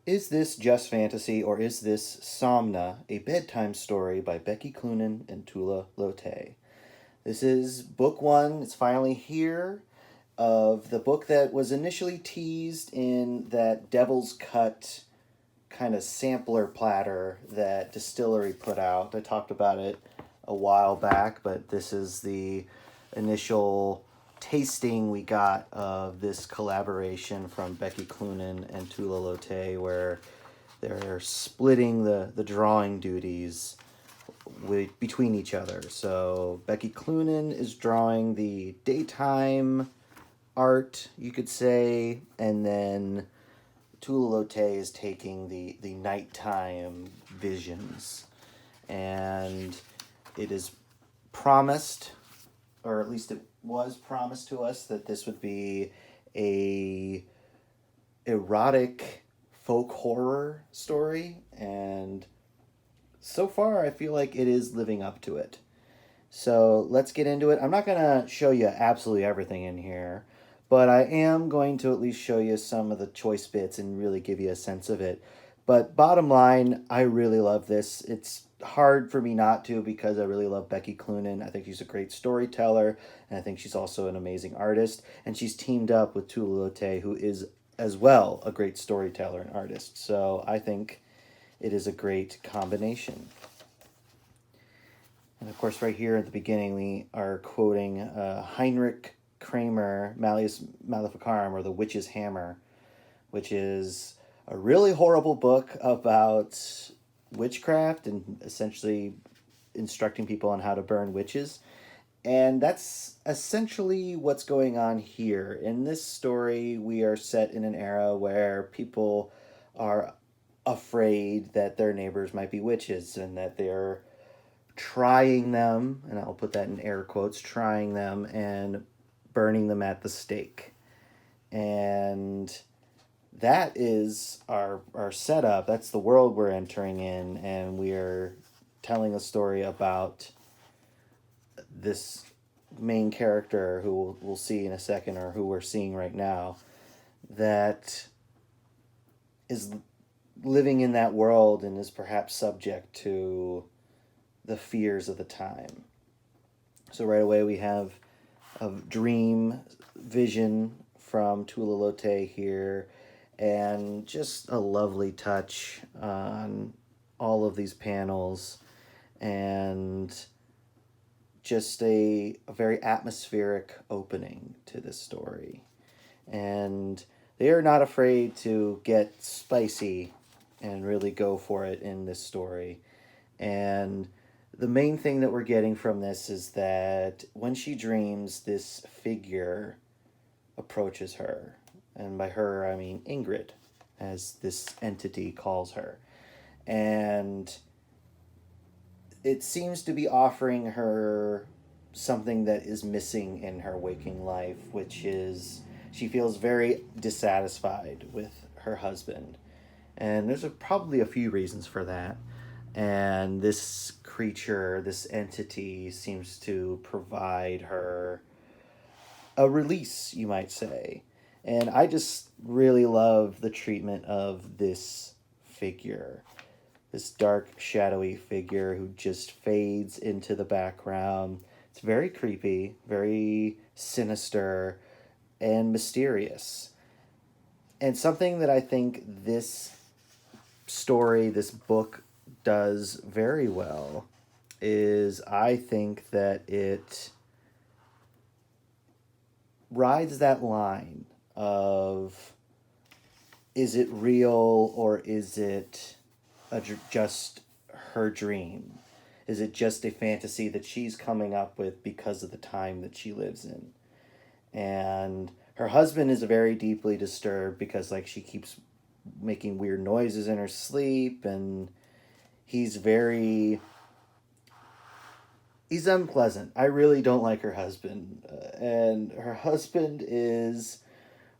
Is this just fantasy, or is this Somna, a bedtime story by Becky Cloonan and Tula Lotay? This is book one. It's finally here of the book that was initially teased in that Devil's Cut kind of sampler platter that DSTLRY put out. I talked about it a while back, but this is the initial tasting we got of this collaboration from Becky Cloonan and Tula Lotay, where they're splitting the drawing duties between each other. So Becky Cloonan is drawing the daytime art, you could say, and then Tula Lotay is taking the nighttime visions. And it is promised, or at least it was promised to us, that this would be a erotic folk horror story, and so far I feel like it is living up to it. So let's get into it. I'm not going to show you absolutely everything in here, but I am going to at least show you some of the choice bits and really give you a sense of it. But bottom line, I really love this. It's hard for me not to, because I really love Becky Cloonan. I think she's a great storyteller, and I think she's also an amazing artist. And she's teamed up with Tula Lotay, who is as well a great storyteller and artist. So I think it is a great combination. And of course, right here at the beginning, we are quoting Heinrich Kramer, Malleus Maleficarum, or The Witch's Hammer, which is a really horrible book about witchcraft and essentially instructing people on how to burn witches. And that's essentially what's going on here. In this story, we are set in an era where people are afraid that their neighbors might be witches, and that they're trying them, and I'll put that in air quotes, trying them and burning them at the stake. And that is our setup. That's the world we're entering in, and we are telling a story about this main character, who we'll see in a second, or who we're seeing right now, that is living in that world and is perhaps subject to the fears of the time. So right away we have a dream vision from Tula Lotay here, and just a lovely touch on all of these panels, and just a very atmospheric opening to this story. And they are not afraid to get spicy and really go for it in this story. And the main thing that we're getting from this is that when she dreams, this figure approaches her. And by her, I mean Ingrid, as this entity calls her. And it seems to be offering her something that is missing in her waking life, which is she feels very dissatisfied with her husband. And there's probably a few reasons for that. And this creature, this entity, seems to provide her a release, you might say. And I just really love the treatment of this figure. This dark, shadowy figure who just fades into the background. It's very creepy, very sinister, and mysterious. And something that I think this story, this book, does very well is, I think that it rides that line of, is it real, or is it just her dream? Is it just a fantasy that she's coming up with because of the time that she lives in? And her husband is very deeply disturbed because, like, she keeps making weird noises in her sleep, and he's unpleasant. I really don't like her husband. And her husband is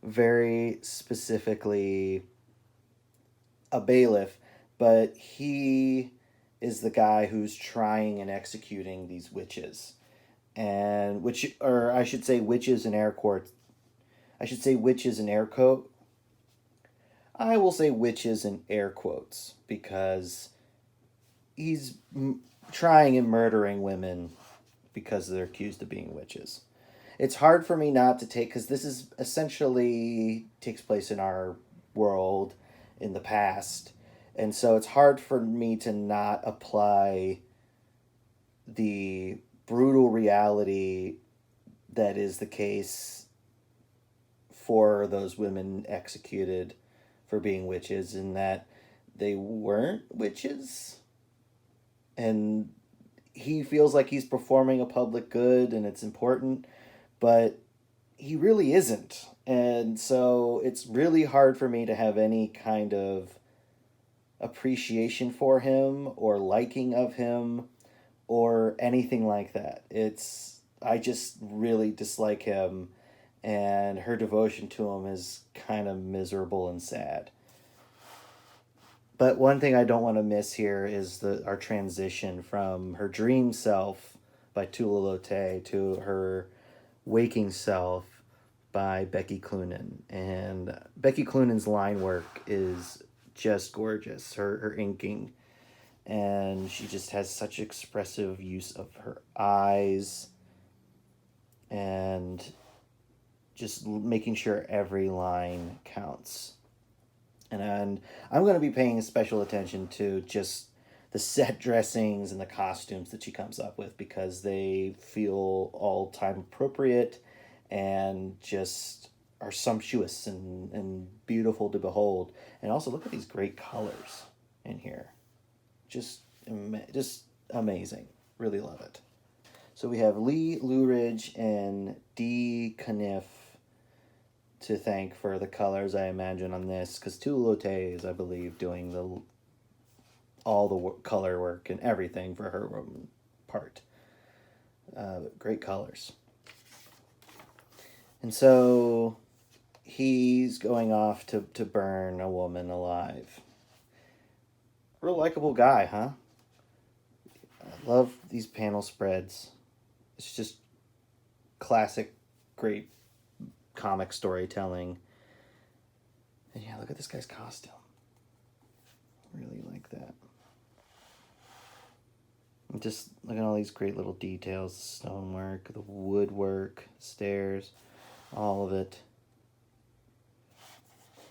very specifically a bailiff, but he is the guy who's trying and executing these witches. And I should say witches in air quotes. I should say witches in air quote. I will say witches in air quotes because he's trying and murdering women because they're accused of being witches. It's hard for me not to take, because this is essentially takes place in our world in the past, and so it's hard for me to not apply the brutal reality that is the case for those women executed for being witches, in that they weren't witches, and he feels like he's performing a public good and it's important, but he really isn't. And so it's really hard for me to have any kind of appreciation for him or liking of him or anything like that. I just really dislike him, and her devotion to him is kind of miserable and sad. But one thing I don't want to miss here is our transition from her dream self by Tula Lotay to her waking self by Becky Cloonan. And Becky Cloonan's line work is just gorgeous. Her inking, and she just has such expressive use of her eyes and just making sure every line counts. And I'm going to be paying special attention to just the set dressings and the costumes that she comes up with, because they feel all time appropriate and just are sumptuous and beautiful to behold. And also look at these great colors in here. Just amazing. Really love it. So we have Lee Luridge and Dee Caniff to thank for the colors, I imagine, on this, because Tula Lotay is, I believe, doing all the color work and everything for her part. Great colors. And so he's going off to burn a woman alive. Real likable guy, huh? I love these panel spreads. It's just classic, great comic storytelling. And yeah, look at this guy's costume. Really like that. And just look at all these great little details, the stonework, the woodwork, stairs, all of it.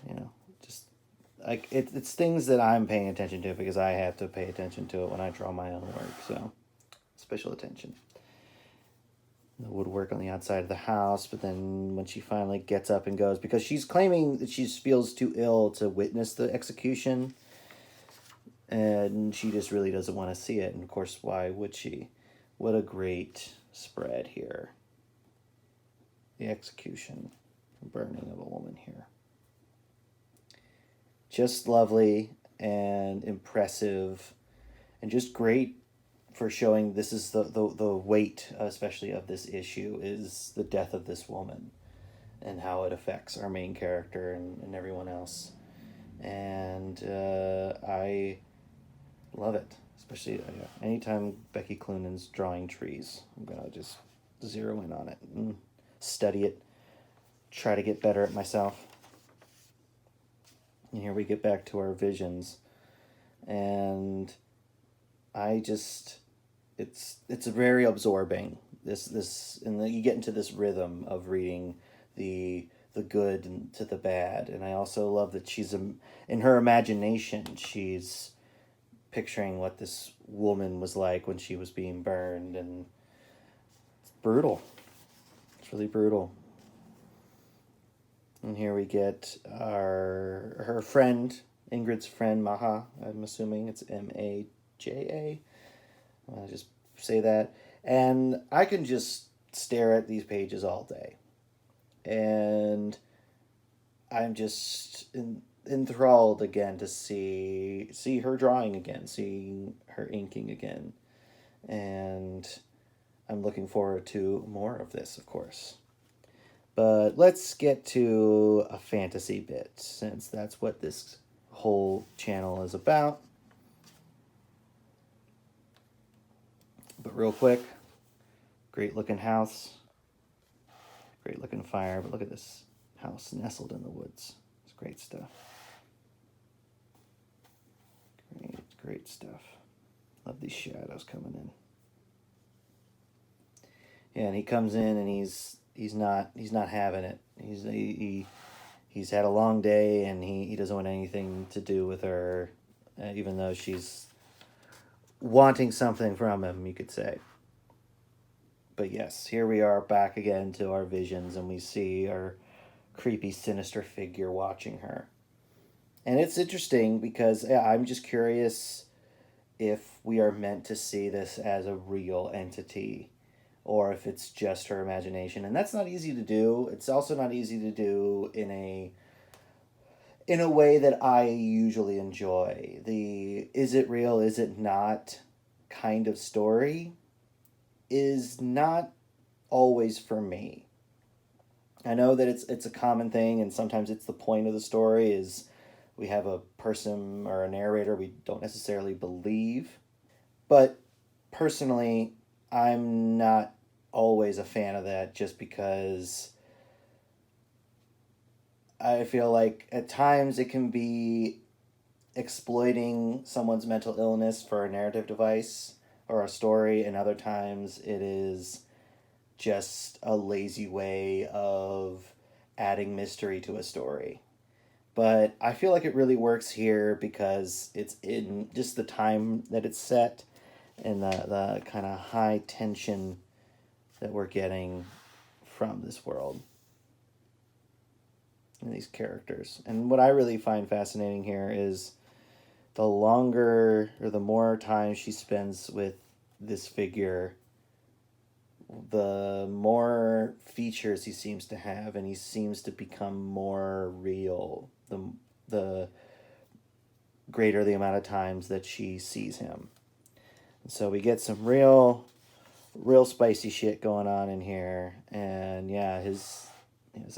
You know, just like it's things that I'm paying attention to because I have to pay attention to it when I draw my own work. So special attention. The woodwork on the outside of the house, but then when she finally gets up and goes, because she's claiming that she feels too ill to witness the execution, and she just really doesn't want to see it. And of course, why would she? What a great spread here. The execution, burning of a woman here. Just lovely and impressive, and just great for showing this is the weight, especially of this issue, is the death of this woman and how it affects our main character and everyone else. And I love it, especially anytime Becky Cloonan's drawing trees. I'm going to just zero in on it and study it, try to get better at myself. And here we get back to our visions, and I just, it's very absorbing. This and then you get into this rhythm of reading the good and to the bad. And I also love that she's in her imagination, she's picturing what this woman was like when she was being burned, and it's brutal. It's really brutal. And here we get her friend, Ingrid's friend, Maja. I'm assuming it's Maja. I'll just say that. And I can just stare at these pages all day. And I'm just enthralled again to see her drawing again, seeing her inking again. And I'm looking forward to more of this, of course. But let's get to a fantasy bit, since that's what this whole channel is about. But real quick, great looking house, great looking fire, but look at this house nestled in the woods. It's great stuff. Great stuff. Love these shadows coming in. Yeah, and he comes in and he's not having it. He's had a long day and he doesn't want anything to do with her, even though she's wanting something from him, you could say. But yes, here we are back again to our visions, and we see our creepy, sinister figure watching her. And it's interesting because I'm just curious if we are meant to see this as a real entity or if it's just her imagination. And that's not easy to do. It's also not easy to do in a way that I usually enjoy. The is it real, is it not kind of story is not always for me. I know that it's a common thing, and sometimes it's the point of the story is we have a person or a narrator we don't necessarily believe. But personally, I'm not always a fan of that just because I feel like at times it can be exploiting someone's mental illness for a narrative device or a story, and other times it is just a lazy way of adding mystery to a story. But I feel like it really works here because it's in just the time that it's set and the kind of high tension that we're getting from this world and these characters. And what I really find fascinating here is the longer or the more time she spends with this figure, the more features he seems to have, and he seems to become more real the greater the amount of times that she sees him. And so we get some real spicy shit going on in here, and yeah, his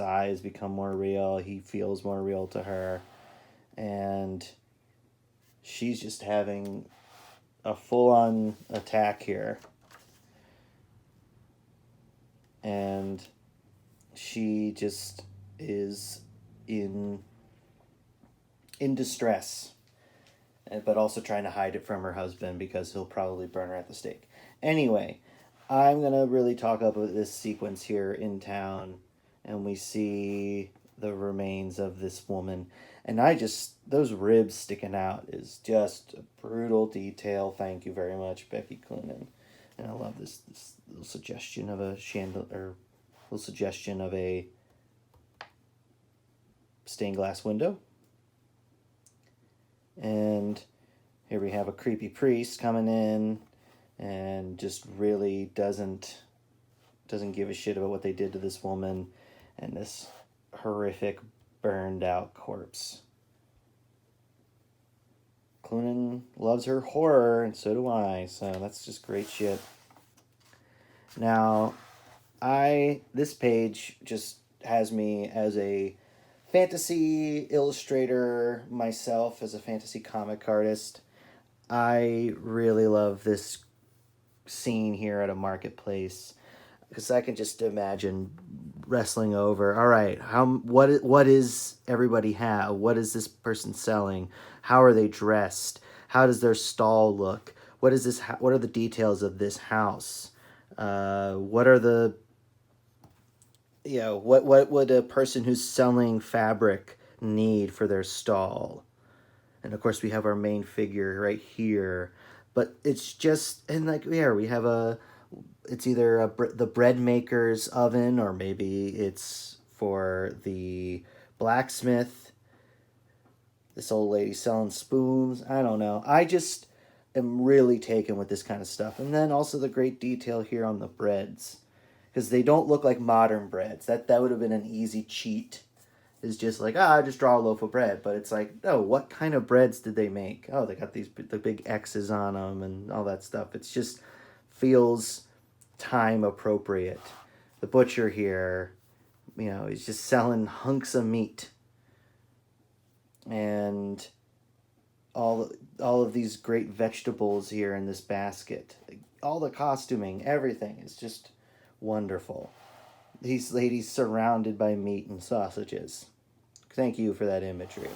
eyes become more real. He feels more real to her, and she's just having a full-on attack here. And she just is in distress, but also trying to hide it from her husband because he'll probably burn her at the stake. Anyway, I'm going to really talk about this sequence here in town, and we see the remains of this woman. And those ribs sticking out is just a brutal detail. Thank you very much, Becky Cloonan. And I love this little suggestion of a stained glass window. And here we have a creepy priest coming in and just really doesn't give a shit about what they did to this woman and this horrific burned out corpse. Cloonan loves her horror, and so do I, so that's just great shit. Now, this page just has me as a fantasy illustrator myself, as a fantasy comic artist. I really love this scene here at a marketplace because I can just imagine wrestling over, all right, what is everybody have? What is this person selling? How are they dressed? How does their stall look? What are the details of this house? What are the what would a person who's selling fabric need for their stall? And of course we have our main figure right here, but it's just, and like here we have it's either the bread maker's oven, or maybe it's for the blacksmith. This old lady selling spoons. I don't know. I just am really taken with this kind of stuff. And then also the great detail here on the breads, because they don't look like modern breads. That would have been an easy cheat. Is just like, I just draw a loaf of bread. But it's like, no, what kind of breads did they make? Oh, they got the big X's on them and all that stuff. It's just feels time appropriate. The butcher here, he's just selling hunks of meat. And all of these great vegetables here in this basket. All the costuming, everything is just wonderful. These ladies surrounded by meat and sausages. Thank you for that imagery.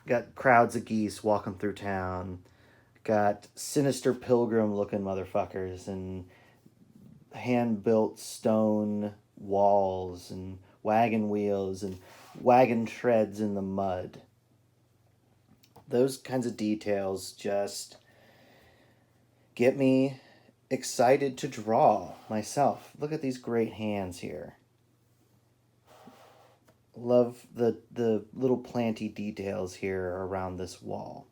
Got crowds of geese walking through town. Got sinister pilgrim looking motherfuckers and hand built stone walls and wagon wheels and wagon treads in the mud. Those kinds of details just get me excited to draw myself. Look at these great hands here. Love the little planty details here around this wall,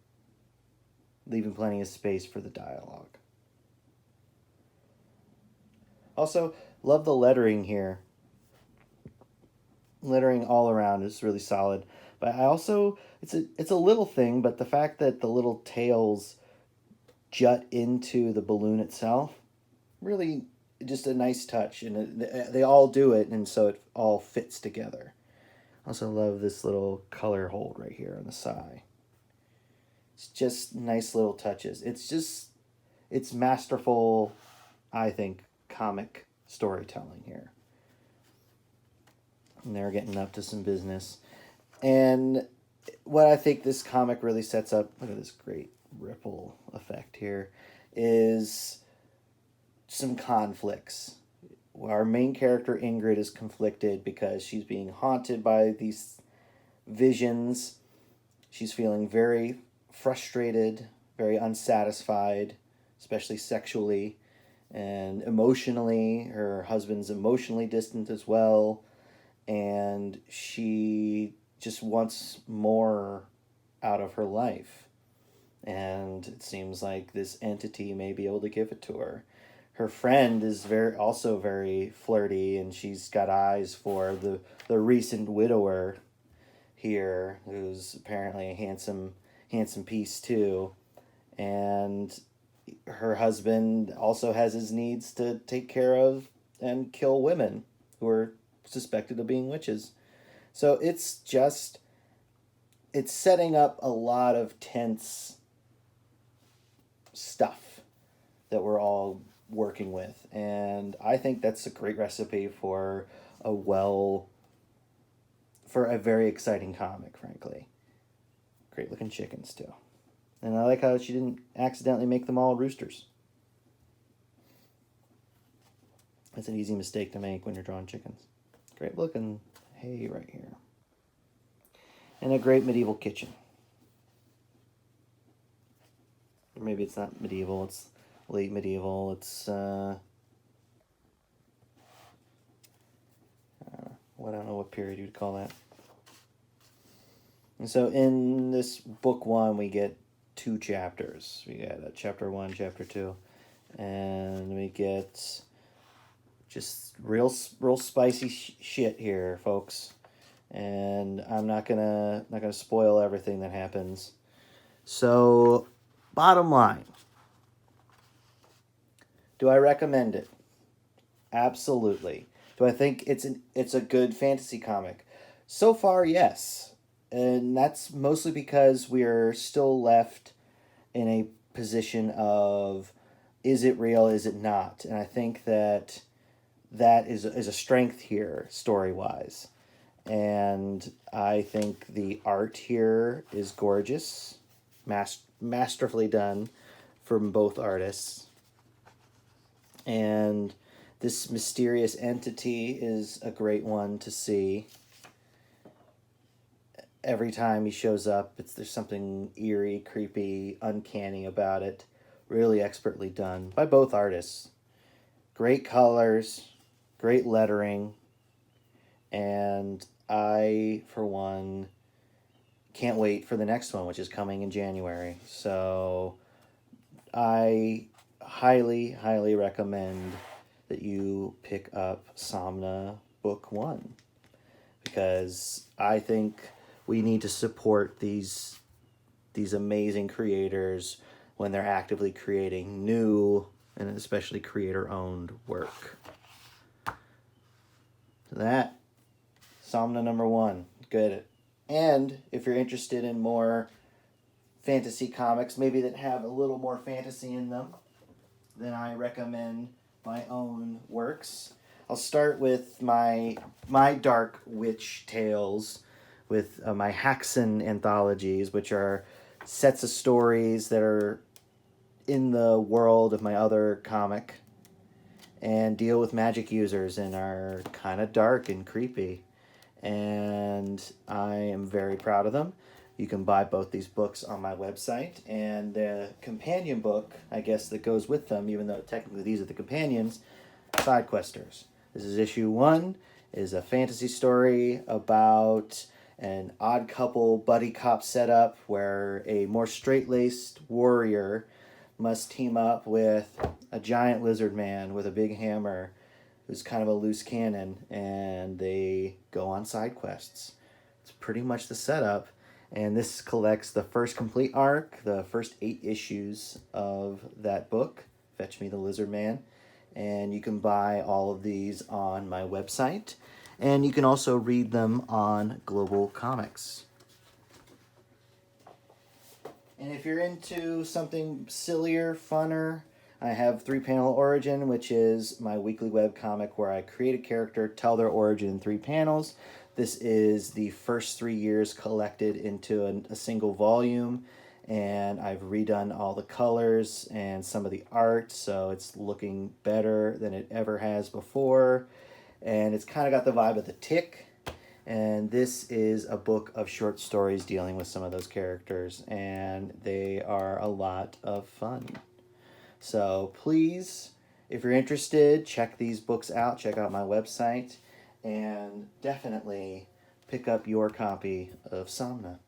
leaving plenty of space for the dialogue. Also, love the lettering here. Lettering all around is really solid. But I also, it's a little thing, but the fact that the little tails jut into the balloon itself, really just a nice touch. And they all do it, and so it all fits together. Also love this little color hold right here on the side. It's just nice little touches. It's masterful, I think, comic storytelling here. And they're getting up to some business. And what I think this comic really sets up, look at this great ripple effect here, is some conflicts. Our main character, Ingrid, is conflicted because she's being haunted by these visions. She's feeling very frustrated, very unsatisfied, especially sexually and emotionally. Her husband's emotionally distant as well, and she just wants more out of her life. And it seems like this entity may be able to give it to her. Her friend is also very flirty, and she's got eyes for the recent widower here, who's apparently a handsome piece too. And her husband also has his needs to take care of and kill women who are suspected of being witches. So it's setting up a lot of tense stuff that we're all working with, and I think that's a great recipe for a very exciting comic, frankly. Great looking chickens too. And I like how she didn't accidentally make them all roosters. That's an easy mistake to make when you're drawing chickens. Great looking hay right here. And a great medieval kitchen. Or maybe it's not medieval, it's late medieval. It's, I don't know what period you'd call that. And so in this book one, we get 2 chapters. We get chapter 1, chapter 2. And we get just real spicy shit here, folks. And I'm not gonna spoil everything that happens. So, bottom line, do I recommend it? Absolutely. Do I think it's a good fantasy comic? So far, yes. And that's mostly because we're still left in a position of, is it real, is it not? And I think that is a strength here, story-wise. And I think the art here is gorgeous, masterfully done from both artists. And this mysterious entity is a great one to see. Every time he shows up, there's something eerie, creepy, uncanny about it. Really expertly done by both artists. Great colors, great lettering, and I, for one, can't wait for the next one, which is coming in January. So I highly, highly recommend that you pick up Somna Book 1, because I think we need to support these amazing creators when they're actively creating new and especially creator-owned work. So that, Somna number 1, good. And if you're interested in more fantasy comics, maybe that have a little more fantasy in them, then I recommend my own works. I'll start with my Dark Witch Tales, with my Haxan anthologies, which are sets of stories that are in the world of my other comic and deal with magic users and are kind of dark and creepy. And I am very proud of them. You can buy both these books on my website, and the companion book, I guess, that goes with them, even though technically these are the companions, Side Questers. This is issue 1, is a fantasy story about an odd couple buddy cop setup where a more straight-laced warrior must team up with a giant lizard man with a big hammer who's kind of a loose cannon, and they go on side quests. It's pretty much the setup, and this collects the first complete arc, the first 8 issues of that book, Fetch Me the Lizard Man, and you can buy all of these on my website, and you can also read them on Global Comics. And if you're into something sillier, funner, I have 3-Panel Origin, which is my weekly webcomic where I create a character, tell their origin in 3 panels. This is the first 3 years collected into a single volume, and I've redone all the colors and some of the art, so it's looking better than it ever has before. And it's kind of got the vibe of The Tick. And this is a book of short stories dealing with some of those characters, and they are a lot of fun. So please, if you're interested, check these books out, check out my website, and definitely pick up your copy of Somna.